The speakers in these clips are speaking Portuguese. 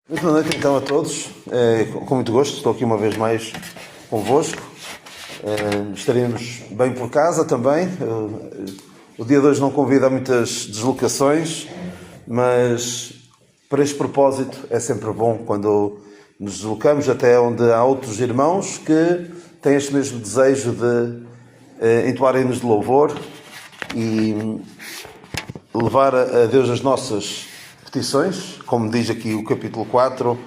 Muito boa noite então a todos, com muito gosto, estou aqui uma vez mais convosco. Estaremos bem por casa também. O dia de hoje não convida a muitas deslocações, mas para este propósito é sempre bom quando nos deslocamos até onde há outros irmãos que têm este mesmo desejo de entoarem-nos de louvor e levar a Deus as nossas petições, como diz aqui o capítulo 4,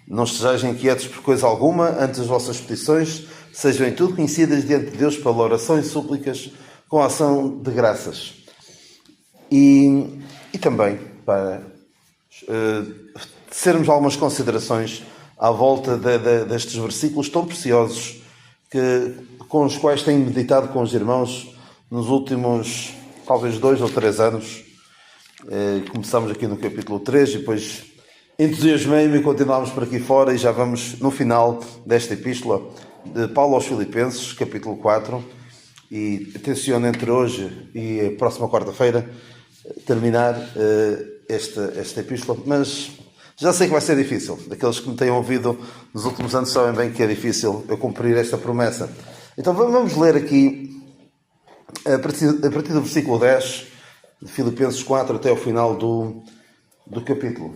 não estejais inquietos por coisa alguma, antes as vossas petições sejam em tudo conhecidas diante de Deus pela oração e súplicas com a ação de graças. E também para sermos algumas considerações à volta destes versículos tão preciosos com os quais tenho meditado com os irmãos nos últimos, talvez 2 ou 3 anos. Começamos aqui no capítulo 3 e depois entusiasmei-me e continuámos por aqui fora e já vamos no final desta epístola de Paulo aos Filipenses, capítulo 4, e tenciono entre hoje e a próxima quarta-feira terminar esta epístola, mas já sei que vai ser difícil. Aqueles que me têm ouvido nos últimos anos sabem bem que é difícil eu cumprir esta promessa. Então vamos ler aqui a partir do versículo 10 de Filipenses 4 até o final do capítulo.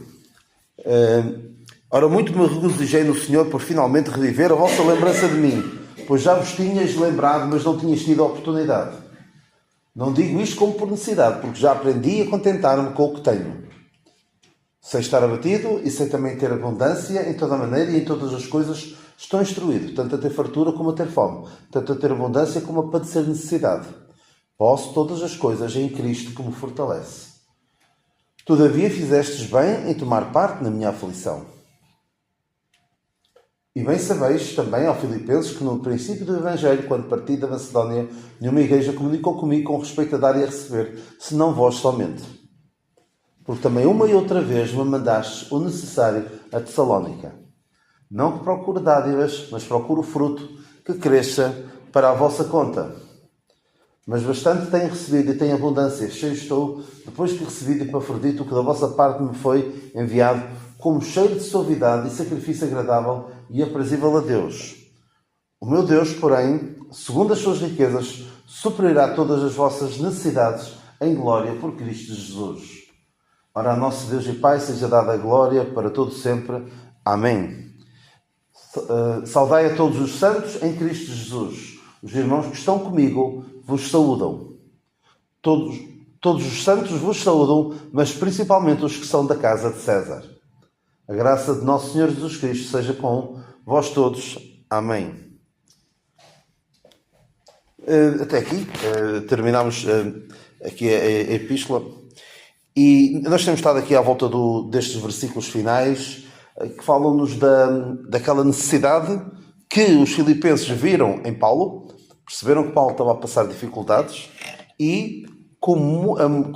Ora, muito me regozijei no Senhor por finalmente reviver a vossa lembrança de mim, pois já vos tinhas lembrado, mas não tinhas tido a oportunidade. Não digo isto como por necessidade, porque já aprendi a contentar-me com o que tenho. Sei estar abatido e sei também ter abundância em toda a maneira e em todas as coisas estou instruído, tanto a ter fartura como a ter fome, tanto a ter abundância como a padecer necessidade. Posso todas as coisas em Cristo que me fortalece. Todavia fizestes bem em tomar parte na minha aflição. E bem sabeis também, ó Filipenses, que no princípio do Evangelho, quando parti da Macedónia, nenhuma igreja comunicou comigo com respeito a dar e a receber, senão vós somente. Porque também uma e outra vez me mandastes o necessário a Tessalónica. Não que procure dádivas, mas procure o fruto que cresça para a vossa conta. Mas bastante tenho recebido e tenho abundância, cheio estou, depois que recebi de Epafrodito o que da vossa parte me foi enviado, como cheiro de suavidade e sacrifício agradável e aprazível a Deus. O meu Deus, porém, segundo as suas riquezas, suprirá todas as vossas necessidades em glória por Cristo Jesus. Ora, a nosso Deus e Pai seja dada a glória para todo sempre. Amém. Saudai a todos os santos em Cristo Jesus. Os irmãos que estão comigo vos saúdam. Todos os santos vos saúdam, mas principalmente os que são da casa de César. A graça de nosso Senhor Jesus Cristo seja com vós todos. Amém. Até aqui terminamos aqui a epístola e nós temos estado aqui à volta destes versículos finais que falam-nos daquela necessidade que os filipenses viram em Paulo. Perceberam que Paulo estava a passar dificuldades e, com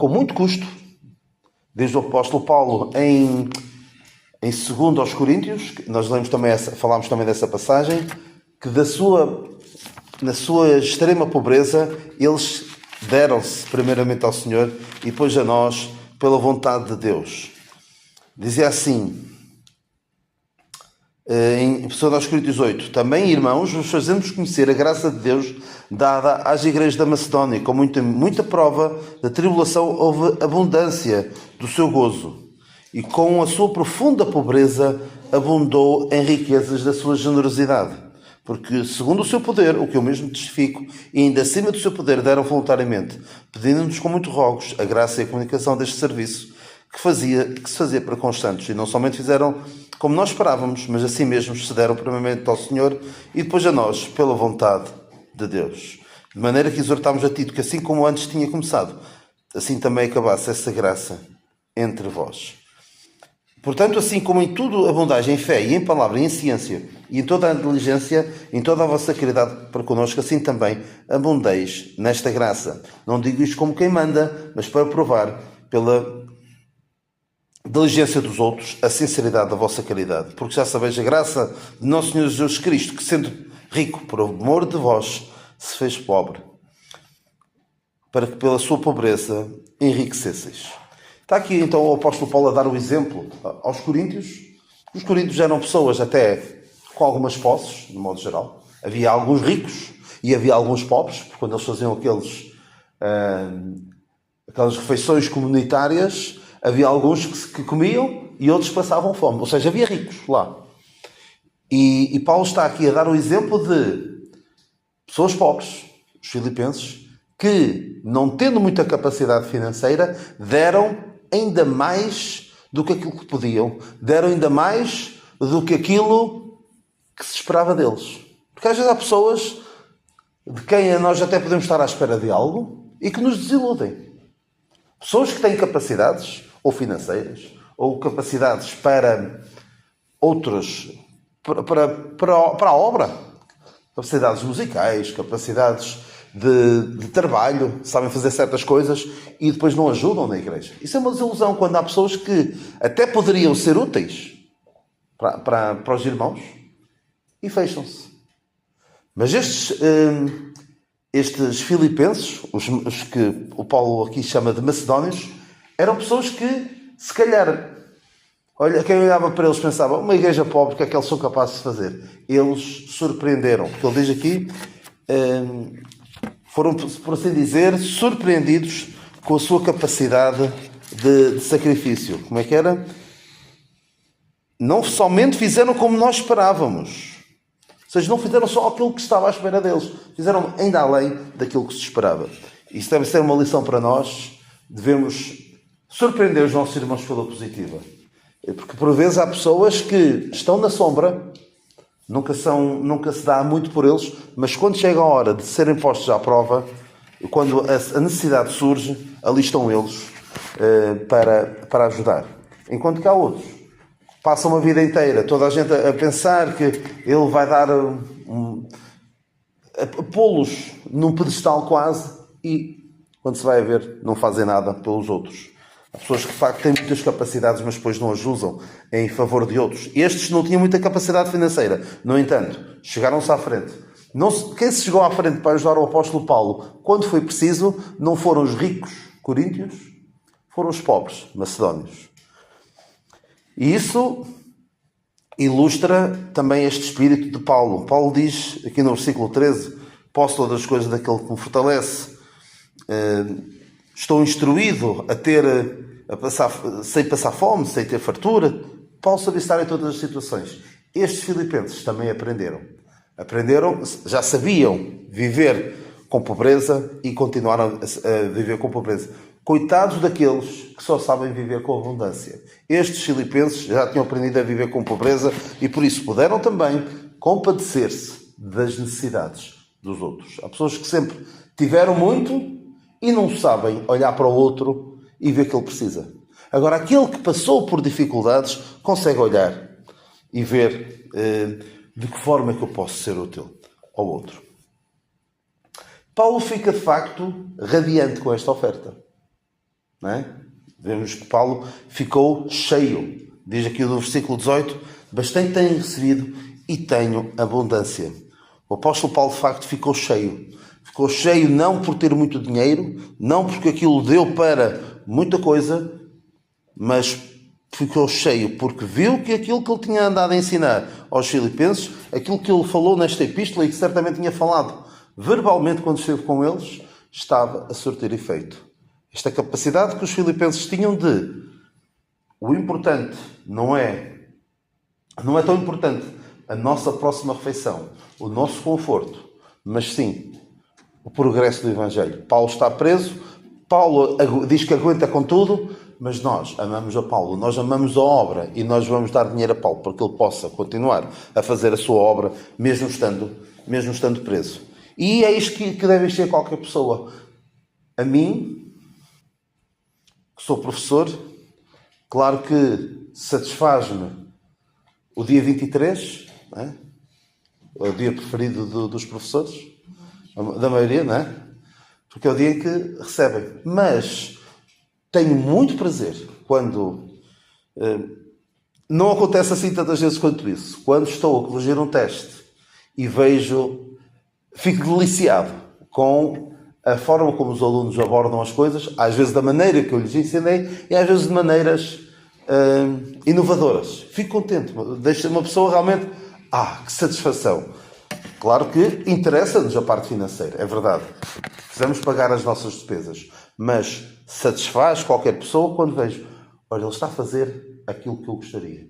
muito custo, diz o apóstolo Paulo em 2 aos Coríntios, nós falámos também dessa passagem, que na sua extrema pobreza, eles deram-se primeiramente ao Senhor e depois a nós pela vontade de Deus. Dizia assim, em 2 aos Coríntios 8, também, irmãos, vos fazemos conhecer a graça de Deus dada às igrejas da Macedónia. Com muita prova da tribulação houve abundância do seu gozo, e com a sua profunda pobreza abundou em riquezas da sua generosidade. Porque, segundo o seu poder, o que eu mesmo testifico, e ainda acima do seu poder deram voluntariamente, pedindo-nos com muito rogos a graça e a comunicação deste serviço que se fazia para constantes, e não somente fizeram como nós esperávamos, mas assim mesmo se deram primeiramente ao Senhor e depois a nós, pela vontade de Deus. De maneira que exortámos a Tito que assim como antes tinha começado, assim também acabasse essa graça entre vós. Portanto, assim como em tudo abundais em fé e em palavra e em ciência e em toda a diligência, em toda a vossa caridade para connosco, assim também abundeis nesta graça. Não digo isto como quem manda, mas para provar pela diligência dos outros, a sinceridade da vossa caridade. Porque já sabeis a graça de nosso Senhor Jesus Cristo, que sendo rico por amor de vós, se fez pobre, para que pela sua pobreza enriquecesseis. Está aqui então o apóstolo Paulo a dar o exemplo aos coríntios Os coríntios eram pessoas até com algumas posses, de modo geral. Havia alguns ricos e havia alguns pobres, porque quando eles faziam aquelas refeições comunitárias, havia alguns que comiam e outros passavam fome. Ou seja, havia ricos lá. E Paulo está aqui a dar o exemplo de pessoas pobres, os filipenses, que, não tendo muita capacidade financeira, deram ainda mais do que aquilo que podiam. Deram ainda mais do que aquilo que se esperava deles. Porque às vezes há pessoas de quem nós até podemos estar à espera de algo e que nos desiludem. Pessoas que têm capacidades, ou financeiras, ou capacidades para outros, para a obra. Capacidades musicais, capacidades de trabalho, sabem fazer certas coisas e depois não ajudam na igreja. Isso é uma desilusão quando há pessoas que até poderiam ser úteis para os irmãos e fecham-se. Mas estes filipenses, os que o Paulo aqui chama de macedónios, eram pessoas que, se calhar, quem olhava para eles pensava, uma igreja pobre, o que é que eles são capazes de fazer? Eles surpreenderam, porque ele diz aqui, foram, por assim dizer, surpreendidos com a sua capacidade de sacrifício. Como é que era? Não somente fizeram como nós esperávamos. Ou seja, não fizeram só aquilo que estava à espera deles. Fizeram ainda além daquilo que se esperava. Isso deve ser uma lição para nós. Devemos surpreender os nossos irmãos pela positiva. Porque por vezes há pessoas que estão na sombra, nunca se dá muito por eles, mas quando chega a hora de serem postos à prova, quando a necessidade surge, ali estão eles para ajudar. Enquanto que há outros passam uma vida inteira, toda a gente a pensar que ele vai dar pô-los num pedestal quase, e quando se vai a ver, não fazem nada pelos outros. Há pessoas que de facto têm muitas capacidades, mas depois não as usam em favor de outros. Estes não tinham muita capacidade financeira, no entanto, chegaram-se à frente. Quem se chegou à frente para ajudar o apóstolo Paulo, quando foi preciso, não foram os ricos coríntios, foram os pobres macedónios. E isso ilustra também este espírito de Paulo. Paulo diz, aqui no versículo 13, posso todas as coisas daquele que me fortalece. Estou instruído sem passar fome, sem ter fartura. Paulo sabia estar em todas as situações. Estes filipenses também aprenderam, já sabiam viver com pobreza e continuaram a viver com pobreza. Coitados daqueles que só sabem viver com abundância. Estes filipenses já tinham aprendido a viver com pobreza e por isso puderam também compadecer-se das necessidades dos outros. Há pessoas que sempre tiveram muito e não sabem olhar para o outro e ver que ele precisa. Agora, aquele que passou por dificuldades consegue olhar e ver de que forma é que eu posso ser útil ao outro. Paulo fica, de facto, radiante com esta oferta. Não é? Vemos que Paulo ficou cheio. Diz aqui no versículo 18, bastante tenho recebido e tenho abundância. O apóstolo Paulo, de facto, ficou cheio. Ficou cheio não por ter muito dinheiro, não porque aquilo deu para muita coisa, mas ficou cheio porque viu que aquilo que ele tinha andado a ensinar aos filipenses, aquilo que ele falou nesta epístola e que certamente tinha falado verbalmente quando esteve com eles, estava a surtir efeito. Esta capacidade que os filipenses tinham o importante não é tão importante a nossa próxima refeição, o nosso conforto, mas sim o progresso do Evangelho. Paulo está preso, Paulo diz que aguenta com tudo, mas nós amamos a Paulo, nós amamos a obra e nós vamos dar dinheiro a Paulo para que ele possa continuar a fazer a sua obra, mesmo estando preso. E é isto que deve ser qualquer pessoa. A mim, que sou professor, claro que satisfaz-me o dia 23, não é? É o dia preferido dos professores, da maioria, não é? Porque é o dia em que recebem. Mas tenho muito prazer quando não acontece assim tantas vezes quanto isso. Quando estou a corrigir um teste e fico deliciado com a forma como os alunos abordam as coisas, às vezes da maneira que eu lhes ensinei e às vezes de maneiras inovadoras. Fico contente, deixa uma pessoa realmente, que satisfação. Claro que interessa-nos a parte financeira, é verdade. Precisamos pagar as nossas despesas, mas satisfaz qualquer pessoa quando vejo, olha, ele está a fazer aquilo que eu gostaria.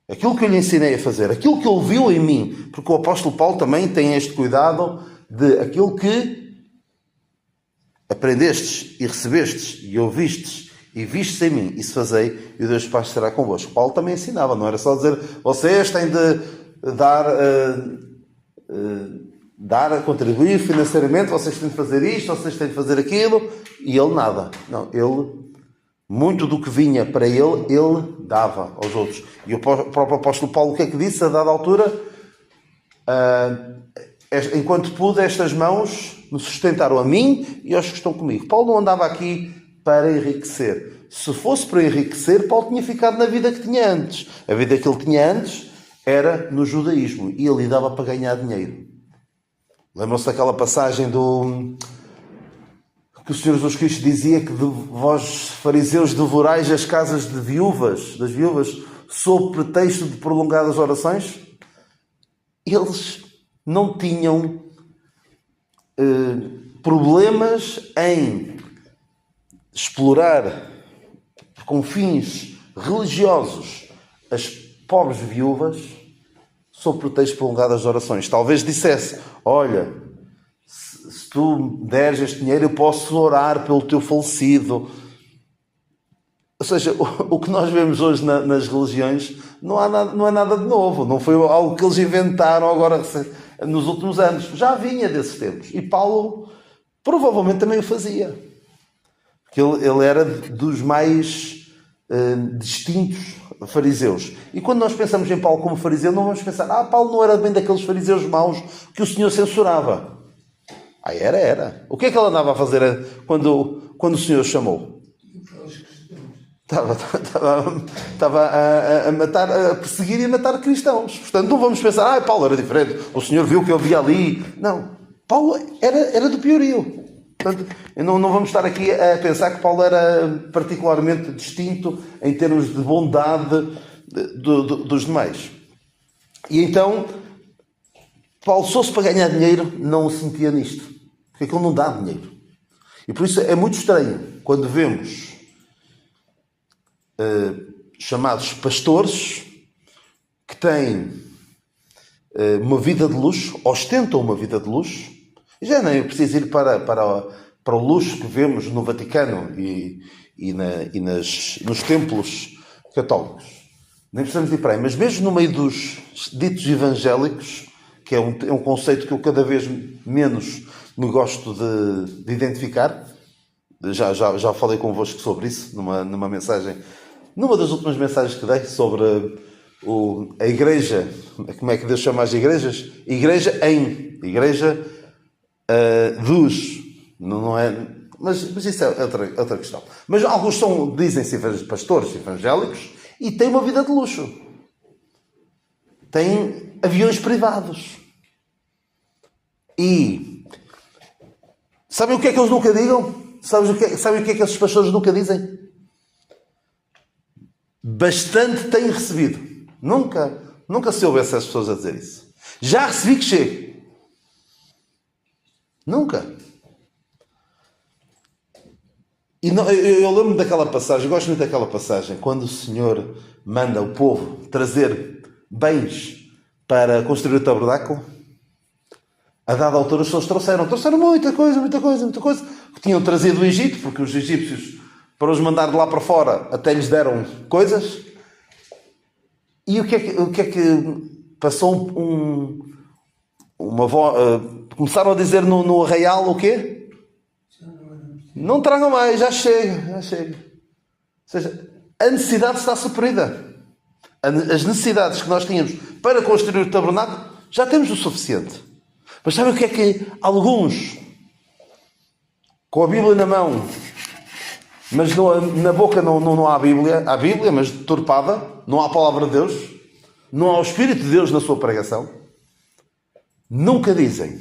Aquilo que eu lhe ensinei a fazer, aquilo que ele viu em mim, porque o apóstolo Paulo também tem este cuidado de aquilo que aprendestes e recebestes e ouvistes e vistes em mim, isso fazei e o Deus Pai estará convosco. Paulo também ensinava, não era só dizer, vocês têm de dar, contribuir financeiramente, vocês têm de fazer isto, vocês têm de fazer aquilo, e ele nada. Não, ele, muito do que vinha para ele dava aos outros. E o próprio apóstolo Paulo, o que é que disse a dada altura? Enquanto pude, estas mãos me sustentaram a mim e aos que estão comigo. Paulo não andava aqui para enriquecer. Se fosse para enriquecer, Paulo tinha ficado na vida que tinha antes. A vida que ele tinha antes era no judaísmo e ele dava para ganhar dinheiro. Lembram-se daquela passagem que o Senhor Jesus Cristo dizia que vós, fariseus, devorais as casas das viúvas, sob pretexto de prolongadas orações? Eles não tinham problemas em explorar com fins religiosos as pobres viúvas sob pretexto de prolongadas orações. Talvez dissesse, olha, se tu deres este dinheiro eu posso orar pelo teu falecido. Ou seja, o que nós vemos hoje nas religiões não é nada de novo. Não foi algo que eles inventaram agora nos últimos anos. Já vinha desses tempos. E Paulo provavelmente também o fazia. Porque ele era dos mais distintos fariseus. E quando nós pensamos em Paulo como fariseu, não vamos pensar, Paulo não era bem daqueles fariseus maus que o Senhor censurava. Era. O que é que ele andava a fazer quando o Senhor chamou? Estava a perseguir e a matar cristãos. Portanto, não vamos pensar, Paulo era diferente, o Senhor viu que eu via ali. Não, Paulo era do piorio. Portanto, não vamos estar aqui a pensar que Paulo era particularmente distinto em termos de bondade dos demais. E então, Paulo, se fosse para ganhar dinheiro, não o sentia nisto. Porque aquilo não dá dinheiro. E por isso é muito estranho quando vemos chamados pastores que têm uma vida de luxo, ostentam uma vida de luxo. Já nem preciso ir para o luxo que vemos no Vaticano e nos templos católicos. Nem precisamos ir para aí. Mas mesmo no meio dos ditos evangélicos, que é um conceito que eu cada vez menos me gosto de identificar, já falei convosco sobre isso, numa mensagem, numa das últimas mensagens que dei sobre a igreja, como é que Deus chama as igrejas? Igreja dos, não é? Mas isso é outra questão. Mas alguns dizem-se pastores evangélicos e têm uma vida de luxo. Têm aviões privados. E sabem o que é que eles nunca digam? Sabem o que é que esses pastores nunca dizem? Bastante tenho recebido. Nunca se ouve essas pessoas a dizer isso. Já recebi que chego. Nunca. E não, eu lembro-me daquela passagem, gosto muito daquela passagem, quando o Senhor manda o povo trazer bens para construir o tabernáculo. A dada altura, as pessoas trouxeram muita coisa, que tinham trazido do Egito, porque os egípcios, para os mandar de lá para fora, até lhes deram coisas. E o que é que passou começaram a dizer no arraial o quê? Não tragam mais, já chega. Ou seja, a necessidade está suprida. As necessidades que nós tínhamos para construir o tabernáculo, já temos o suficiente. Mas sabem o que é que alguns, com a Bíblia na mão, mas na boca não há Bíblia, há Bíblia, mas deturpada, não há a palavra de Deus, não há o Espírito de Deus na sua pregação, nunca dizem,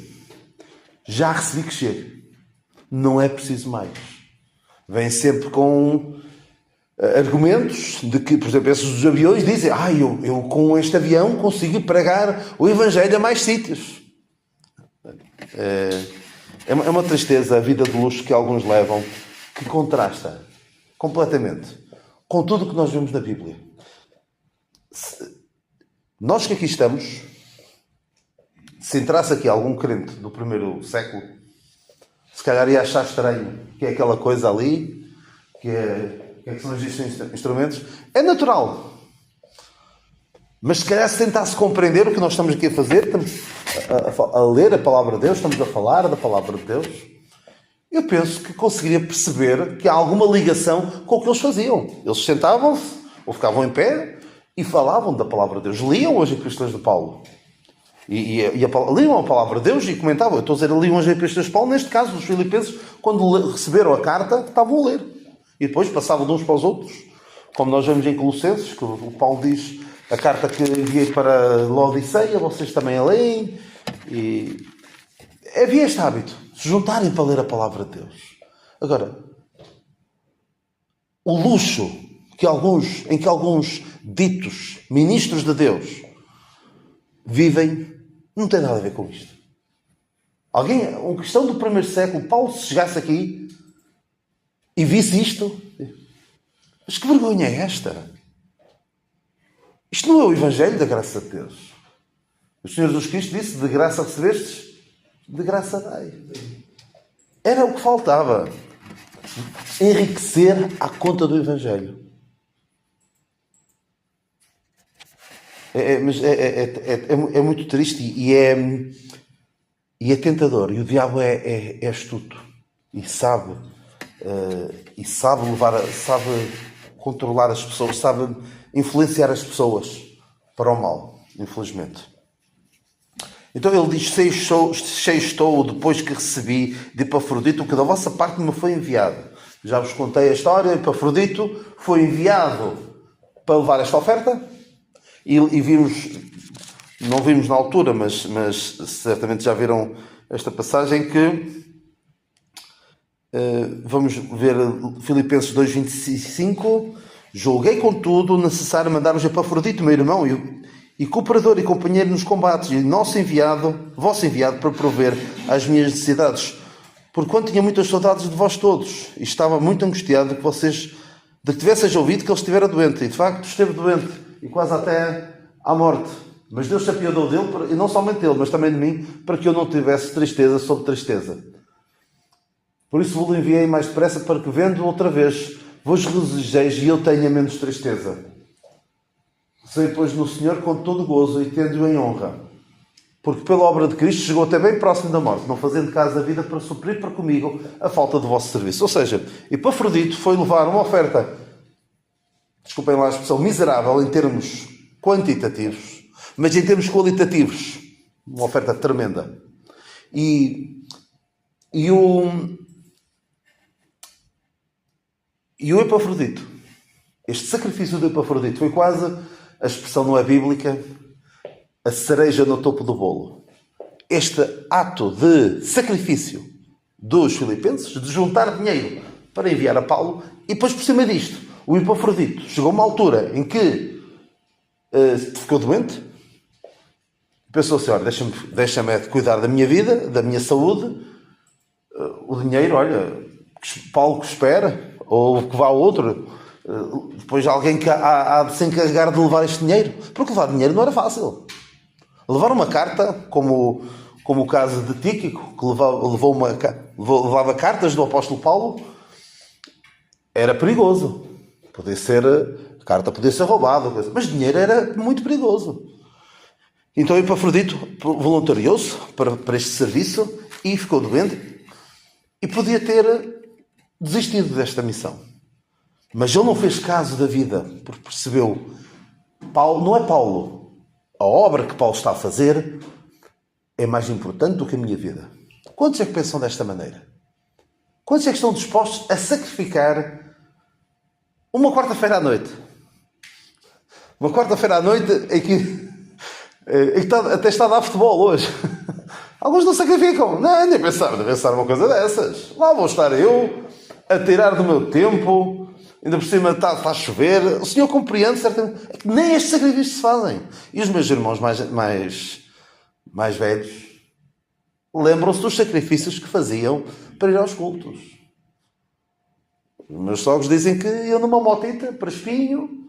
já recebi que chega, não é preciso mais. Vêm sempre com argumentos de que, por exemplo, esses dos aviões dizem eu com este avião consigo pregar o Evangelho a mais sítios. É uma tristeza a vida de luxo que alguns levam, que contrasta completamente com tudo o que nós vemos na Bíblia. Nós que aqui estamos, se entrasse aqui algum crente do primeiro século, se calhar ia achar estranho que é aquela coisa ali, que são estes instrumentos. É natural. Mas se calhar se tentasse compreender o que nós estamos aqui a fazer, estamos a ler a palavra de Deus, estamos a falar da palavra de Deus, eu penso que conseguiria perceber que há alguma ligação com o que eles faziam. Eles sentavam-se ou ficavam em pé e falavam da palavra de Deus. Liam as epístolas de Paulo. Liam a palavra de Deus e comentavam. Eu estou a dizer, liam as epístolas de Paulo, neste caso, os filipenses, quando receberam a carta, estavam a ler. E depois passavam de uns para os outros. Como nós vemos em Colossenses, que o Paulo diz, a carta que enviei para Laodiceia, vocês também a leem. E havia este hábito, se juntarem para ler a palavra de Deus. Agora, o luxo em que alguns ditos ministros de Deus vivem, não tem nada a ver com isto. Um cristão do primeiro século, Paulo, se chegasse aqui e visse isto, mas que vergonha é esta? Isto não é o Evangelho da graça de Deus. O Senhor Jesus Cristo disse, de graça recebestes, de graça dai. Era o que faltava. Enriquecer à conta do Evangelho. É muito triste e é tentador. E o diabo é astuto. E sabe sabe controlar as pessoas, sabe influenciar as pessoas para o mal, infelizmente. Então ele diz, cheio estou depois que recebi de Epafrodito o que da vossa parte me foi enviado. Já vos contei a história. Epafrodito foi enviado para levar esta oferta e vimos, não vimos na altura, mas certamente já viram esta passagem que vamos ver Filipenses 2:25. Julguei contudo necessário mandar-vos Epafrodito, meu irmão e cooperador e companheiro nos combates, e vosso enviado para prover às minhas necessidades. Porquanto tinha muitas saudades de vós todos, e estava muito angustiado de que tivesseis ouvido que ele estivera doente. E de facto esteve doente, e quase até à morte. Mas Deus se apiadou dele, e não somente dele, mas também de mim, para que eu não tivesse tristeza sobre tristeza. Por isso vos enviei mais depressa, para que, vendo outra vez, vos regozijeis e eu tenha menos tristeza. Sei, pois, no Senhor com todo gozo e tendo-o em honra. Porque pela obra de Cristo chegou até bem próximo da morte, não fazendo caso da vida para suprir para comigo a falta do vosso serviço. Ou seja, Epafrodito foi levar uma oferta, desculpem lá a expressão, miserável em termos quantitativos, mas em termos qualitativos, uma oferta tremenda. E o Epafrodito, este sacrifício do Epafrodito foi quase, a expressão não é bíblica, a cereja no topo do bolo. Este ato de sacrifício dos filipenses, de juntar dinheiro para enviar a Paulo, e depois por cima disto, o Epafrodito chegou a uma altura em que ficou doente, pensou assim, olha, deixa-me cuidar da minha vida, da minha saúde, o dinheiro, olha, Paulo que espera, ou que vá a outro, depois alguém que há de se encarregar de levar este dinheiro, porque levar dinheiro não era fácil. Levar uma carta, como o caso de Tíquico, que levava cartas do apóstolo Paulo, era perigoso. A carta podia ser roubada, mas dinheiro era muito perigoso. Então Epafrodito voluntariou-se para este serviço e ficou doente e podia ter desistido desta missão. Mas ele não fez caso da vida, porque percebeu, não é Paulo. A obra que Paulo está a fazer é mais importante do que a minha vida. Quantos é que pensam desta maneira? Quantos é que estão dispostos a sacrificar uma quarta-feira à noite? Uma quarta-feira à noite em que até está a dar futebol hoje. Alguns não sacrificam. Não, nem pensar uma coisa dessas. Lá vou estar eu a tirar do meu tempo Ainda por cima está a chover. O Senhor compreende, certamente. É que nem estes sacrifícios se fazem. E os meus irmãos mais velhos lembram-se dos sacrifícios que faziam para ir aos cultos. Os meus sogros dizem que eu numa motita para Espinho,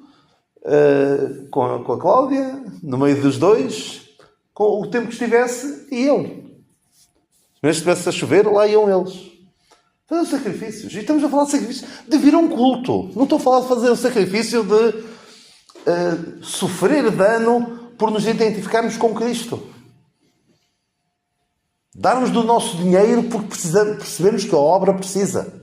com a Cláudia, no meio dos dois, com o tempo que estivesse, iam. Mas se estivesse a chover, lá iam eles. Fazer sacrifícios. E estamos a falar de sacrifícios de vir a um culto. Não estou a falar de fazer o sacrifício de sofrer dano por nos identificarmos com Cristo. Darmos do nosso dinheiro porque percebemos que a obra precisa.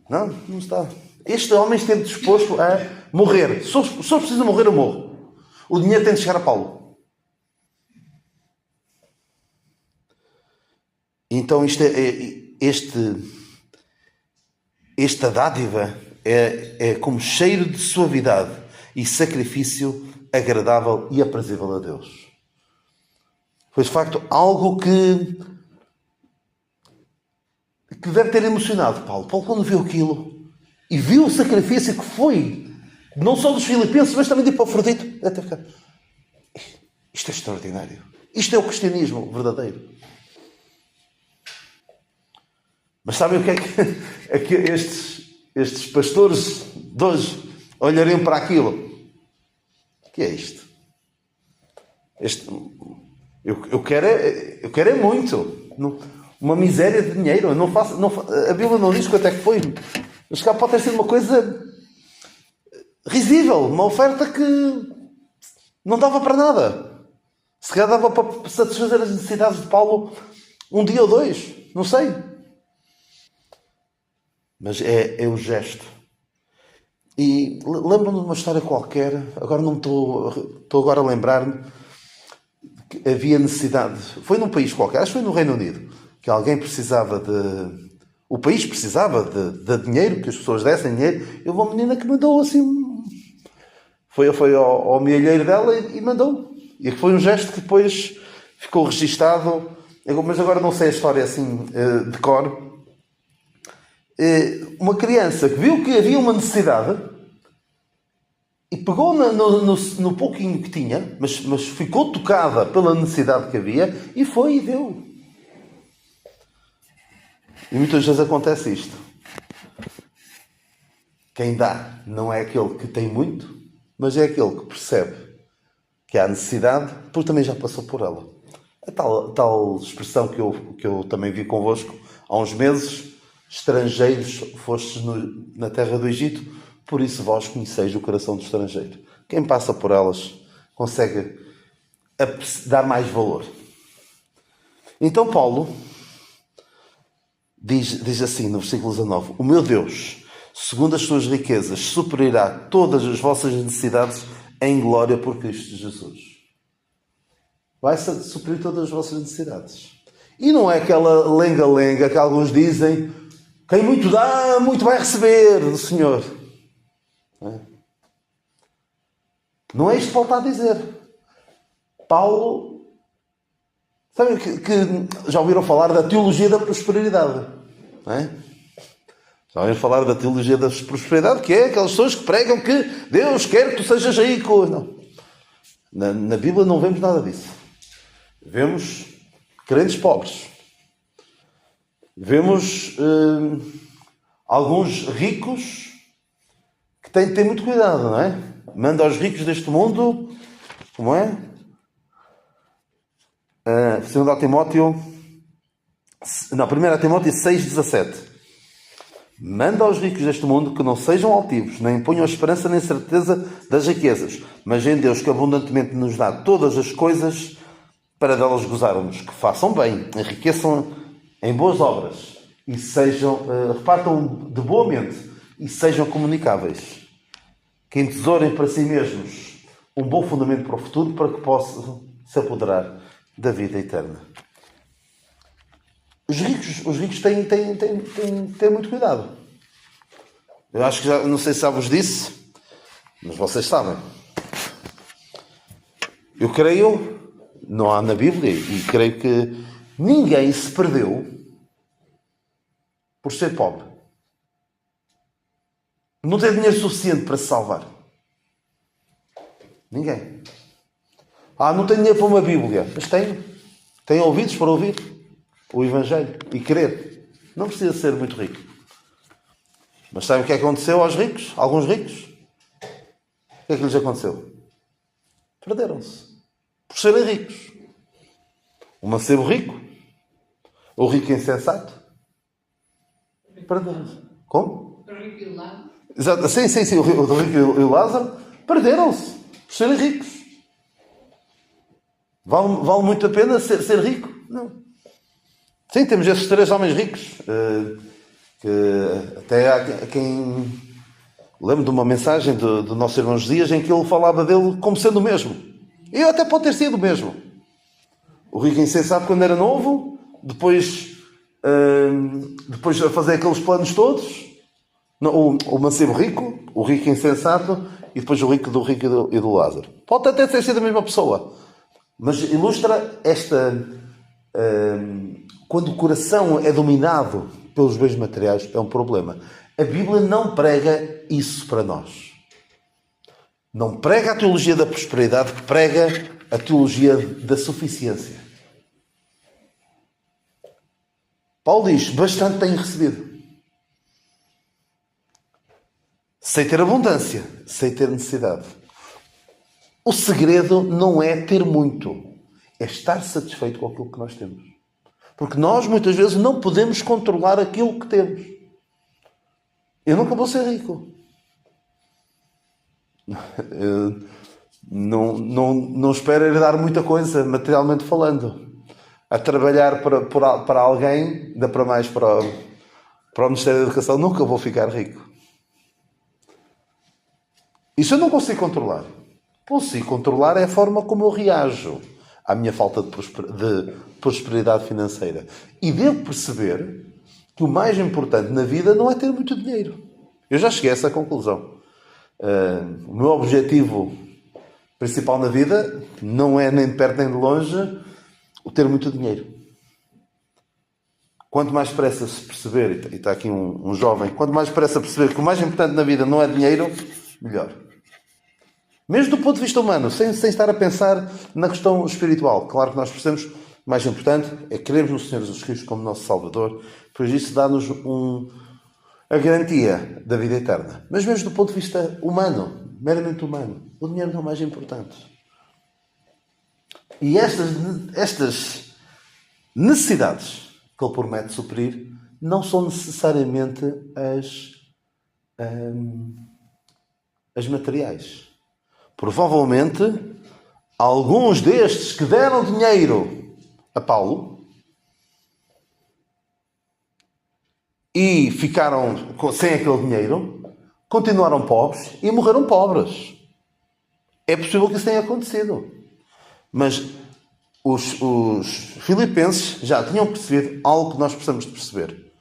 Não está. Este homem esteve disposto a morrer. Se eu preciso morrer, eu morro. O dinheiro tem de chegar a Paulo. Então esta dádiva é como cheiro de suavidade e sacrifício agradável e aprazível a Deus. Foi de facto algo que deve ter emocionado Paulo. Paulo, quando viu aquilo e viu o sacrifício que foi, não só dos filipenses, mas também de Epafrodito, deve ter ficado. Isto é extraordinário. Isto é o cristianismo verdadeiro. Mas sabem o que é que estes pastores de hoje olhariam para aquilo? O que é isto? Eu quero é muito. Uma miséria de dinheiro. A Bíblia não diz quanto é que foi. Mas cá pode ter sido uma coisa risível. Uma oferta que não dava para nada. Se calhar dava para satisfazer as necessidades de Paulo um dia ou dois. Não sei. Mas é o gesto. E lembro-me de uma história qualquer. Agora não estou agora a lembrar-me. Que havia necessidade, foi num país qualquer, acho que foi no Reino Unido, que alguém precisava o país precisava de dinheiro, que as pessoas dessem dinheiro, e houve uma menina que mandou assim, foi ao mielheiro dela e mandou, e foi um gesto que depois ficou registado, mas agora não sei a história assim de cor. Uma criança que viu que havia uma necessidade e pegou no pouquinho que tinha, mas ficou tocada pela necessidade que havia e foi e deu. E muitas vezes acontece isto. Quem dá não é aquele que tem muito, mas é aquele que percebe que há necessidade, porque também já passou por ela. A tal expressão que eu também vi convosco há uns meses: estrangeiros fostes na terra do Egito, por isso vós conheceis o coração do estrangeiro. Quem passa por elas consegue dar mais valor. Então Paulo diz assim no versículo 19: o meu Deus, segundo as suas riquezas, suprirá todas as vossas necessidades em glória por Cristo Jesus. Vai suprir todas as vossas necessidades. E não é aquela lenga-lenga que alguns dizem: quem muito dá, muito vai receber do Senhor. Não é isto que Paulo está a dizer. Paulo, sabem que já ouviram falar da teologia da prosperidade, não é? Já ouviram falar da teologia da prosperidade, que é aquelas pessoas que pregam que Deus quer que tu sejas rico. Não. Na Bíblia não vemos nada disso. Vemos crentes pobres. Vemos alguns ricos que têm de ter muito cuidado, não é? Manda aos ricos deste mundo, como é? 2 Timóteo 6,17. Manda aos ricos deste mundo que não sejam altivos, nem ponham a esperança nem certeza das riquezas, mas em Deus que abundantemente nos dá todas as coisas para delas gozarmos, que façam bem, enriqueçam em boas obras e repartam de boa mente e sejam comunicáveis, que entesourem para si mesmos um bom fundamento para o futuro, para que possam se apoderar da vida eterna. Os ricos têm muito cuidado. Eu acho que não sei se já vos disse, mas vocês sabem. Eu creio, não há na Bíblia, e creio que ninguém se perdeu por ser pobre. não tem dinheiro suficiente para se salvar? Ninguém. Não tenho dinheiro para uma Bíblia. Mas tenho. Tenho ouvidos para ouvir o Evangelho e querer. Não precisa ser muito rico. Mas sabem o que é que aconteceu aos ricos? Alguns ricos? O que é que lhes aconteceu? Perderam-se. Por serem ricos. O mancebo rico? O rico insensato? Perderam-se. Como? O rico e o Lázaro. Exato. Sim. O rico e o Lázaro perderam-se. Por serem ricos. Vale muito a pena ser rico? Não. Sim, temos esses 3 homens ricos. Que até há quem... Lembro de uma mensagem do nosso irmão Josias em que ele falava dele como sendo o mesmo. E até pode ter sido o mesmo. O rico insensato quando era novo, depois a fazer aqueles planos todos. O mancebo rico, o rico insensato e depois o rico e do Lázaro. Pode até ter sido a mesma pessoa. Mas ilustra quando o coração é dominado pelos bens materiais, é um problema. A Bíblia não prega isso para nós. Não prega a teologia da prosperidade, prega a teologia da suficiência. Paulo diz, bastante tenho recebido. Sei ter abundância, sei ter necessidade. O segredo não é ter muito, é estar satisfeito com aquilo que nós temos. Porque nós, muitas vezes, não podemos controlar aquilo que temos. Eu nunca vou ser rico. Não espero herdar muita coisa, materialmente falando. A trabalhar para alguém, ainda para mais para o Ministério da Educação, nunca vou ficar rico. Isso eu não consigo controlar. Consigo controlar é a forma como eu reajo à minha falta de prosperidade financeira. E devo perceber que o mais importante na vida não é ter muito dinheiro. Eu já cheguei a essa conclusão. O meu objetivo principal na vida não é nem de perto nem de longe o ter muito dinheiro. Quanto mais depressa se perceber, e está aqui um jovem, quanto mais depressa perceber que o mais importante na vida não é dinheiro, melhor. Mesmo do ponto de vista humano, sem estar a pensar na questão espiritual. Claro que nós percebemos que o mais importante é querermos no Senhor Jesus Cristo como nosso Salvador, pois isso dá-nos a garantia da vida eterna. Mas mesmo do ponto de vista humano, meramente humano, o dinheiro não é o mais importante. E estas necessidades que Ele promete suprir não são necessariamente as materiais. Provavelmente, alguns destes que deram dinheiro a Paulo e ficaram sem aquele dinheiro, continuaram pobres e morreram pobres. É possível que isso tenha acontecido. Mas os filipenses já tinham percebido algo que nós precisamos de perceber.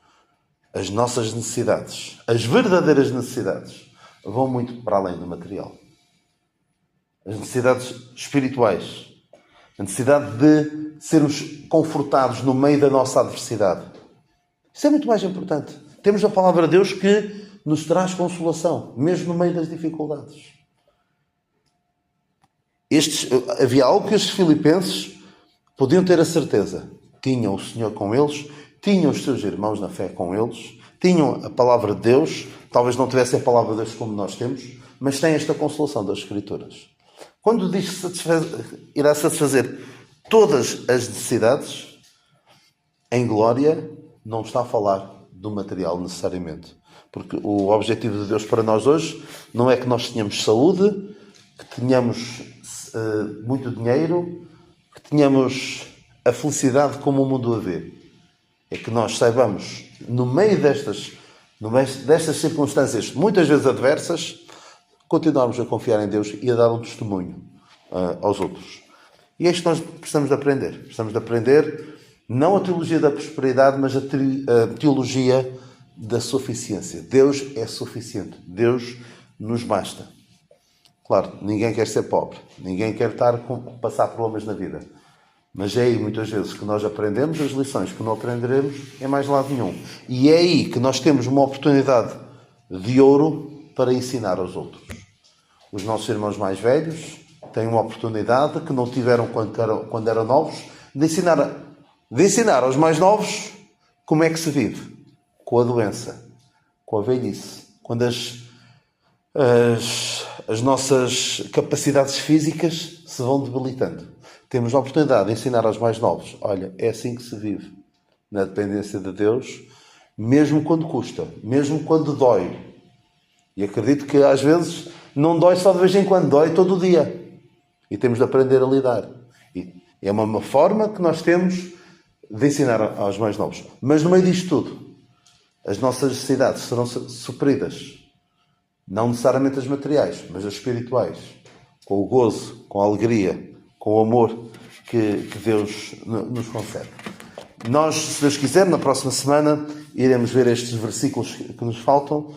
As nossas necessidades, as verdadeiras necessidades, vão muito para além do material. As necessidades espirituais. A necessidade de sermos confortados no meio da nossa adversidade. Isso é muito mais importante. Temos a palavra de Deus que nos traz consolação, mesmo no meio das dificuldades. Havia algo que estes filipenses podiam ter a certeza. Tinham o Senhor com eles, tinham os seus irmãos na fé com eles, tinham a palavra de Deus, talvez não tivessem a palavra de Deus como nós temos, mas têm esta consolação das Escrituras. Quando diz que irá satisfazer todas as necessidades, em glória, não está a falar do material necessariamente. Porque o objetivo de Deus para nós hoje não é que nós tenhamos saúde, que tenhamos muito dinheiro, que tenhamos a felicidade como o mundo a vê. É que nós saibamos, no meio destas circunstâncias, muitas vezes adversas, continuarmos a confiar em Deus e a dar um testemunho aos outros. E é isto que nós precisamos de aprender. Precisamos de aprender não a teologia da prosperidade, mas a teologia da suficiência. Deus é suficiente. Deus nos basta. Claro, ninguém quer ser pobre. Ninguém quer passar problemas na vida. Mas é aí, muitas vezes, que nós aprendemos as lições que não aprenderemos em mais lado nenhum. E é aí que nós temos uma oportunidade de ouro para ensinar aos outros. Os nossos irmãos mais velhos têm uma oportunidade que não tiveram quando eram novos, de ensinar aos mais novos como é que se vive com a doença, com a velhice, quando as nossas capacidades físicas se vão debilitando. Temos a oportunidade de ensinar aos mais novos: olha, é assim que se vive na dependência de Deus, mesmo quando custa, mesmo quando dói. E acredito que às vezes não dói só de vez em quando, dói todo o dia. E temos de aprender a lidar. E é uma forma que nós temos de ensinar aos mais novos. Mas no meio disto tudo, as nossas necessidades serão supridas. Não necessariamente as materiais, mas as espirituais. Com o gozo, com a alegria, com o amor que Deus nos concede. Nós, se Deus quiser, na próxima semana, iremos ver estes versículos que nos faltam.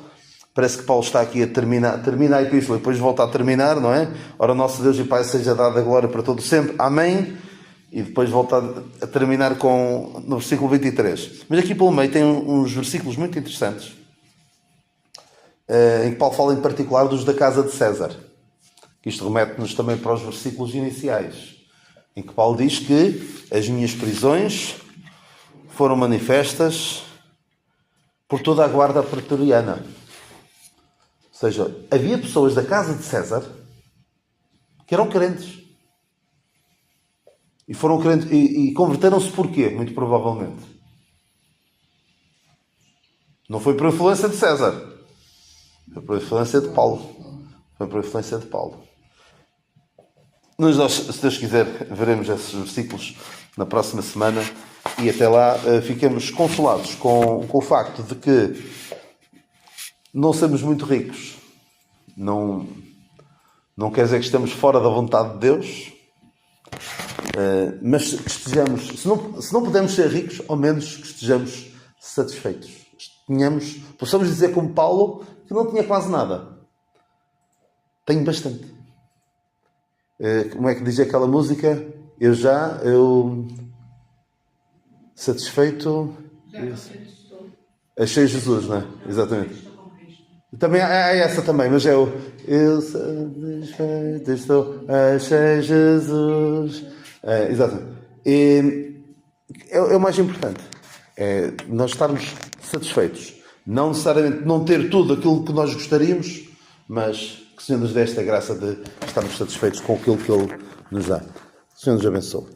Parece que Paulo está aqui a termina a epístola e depois volta a terminar, não é? Ora, nosso Deus e Pai seja dada a glória para todo sempre. Amém. E depois volta a terminar no versículo 23. Mas aqui pelo meio tem uns versículos muito interessantes, em que Paulo fala em particular dos da casa de César. Isto remete-nos também para os versículos iniciais, em que Paulo diz que as minhas prisões foram manifestas por toda a guarda pretoriana. Ou seja, havia pessoas da casa de César que eram crentes. E foram crentes e converteram-se porquê? Muito provavelmente. Não foi por influência de César. Foi por influência de Paulo. Foi por influência de Paulo. Mas nós, se Deus quiser, veremos esses versículos na próxima semana. E até lá fiquemos consolados com o facto de que não somos muito ricos. Não quer dizer que estamos fora da vontade de Deus. Mas que estejamos, se não podemos ser ricos, ao menos que estejamos satisfeitos. Possamos dizer como Paulo, que não tinha quase nada. Tenho bastante. Como é que diz aquela música? Eu satisfeito. Achei Jesus, não é? Exatamente. Também há essa também, mas eu satisfeito estou, achei Jesus. Exatamente. É o mais importante. É nós estarmos satisfeitos. Não necessariamente não ter tudo aquilo que nós gostaríamos, mas que o Senhor nos dê esta graça de estarmos satisfeitos com aquilo que Ele nos dá. O Senhor nos abençoe.